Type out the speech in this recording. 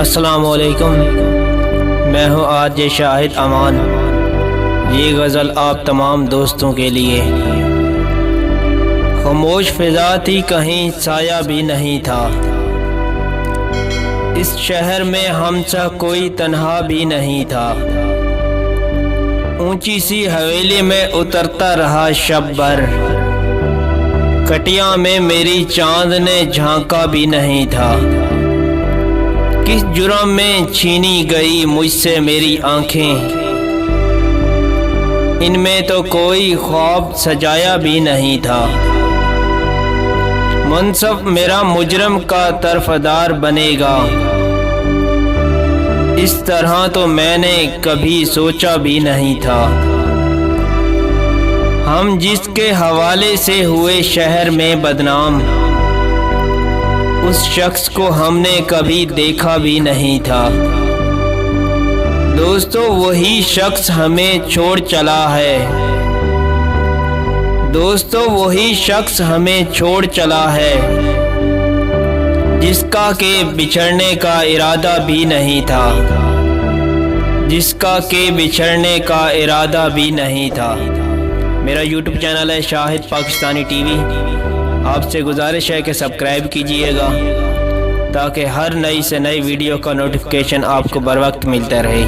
السلام علیکم، میں ہوں آج شاہد امان۔ یہ غزل آپ تمام دوستوں کے لیے۔ خاموش فضا تھی، کہیں سایہ بھی نہیں تھا، اس شہر میں ہم سا کوئی تنہا بھی نہیں تھا۔ اونچی سی حویلی میں اترتا رہا شب بھر، کٹیا میں میری چاند نے جھانکا بھی نہیں تھا۔ کس جرم میں چھینی گئی مجھ سے میری آنکھیں، ان میں تو کوئی خواب سجایا بھی نہیں تھا۔ منصف میرا مجرم کا طرفدار بنے گا، اس طرح تو میں نے کبھی سوچا بھی نہیں تھا۔ ہم جس کے حوالے سے ہوئے شہر میں بدنام، اس شخص کو ہم نے کبھی دیکھا بھی نہیں تھا۔ دوستو وہی شخص ہمیں چھوڑ چلا ہے، دوستو وہی شخص ہمیں چھوڑ چلا ہے، جس کا کہ بچھڑنے کا ارادہ بھی نہیں تھا، جس کا کہ بچھڑنے کا ارادہ بھی نہیں تھا۔ میرا یوٹیوب چینل ہے شاہد پاکستانی ٹی وی، آپ سے گزارش ہے کہ سبسکرائب کیجئے گا تاکہ ہر نئی سے نئی ویڈیو کا نوٹیفیکیشن آپ کو بر وقت ملتا رہے۔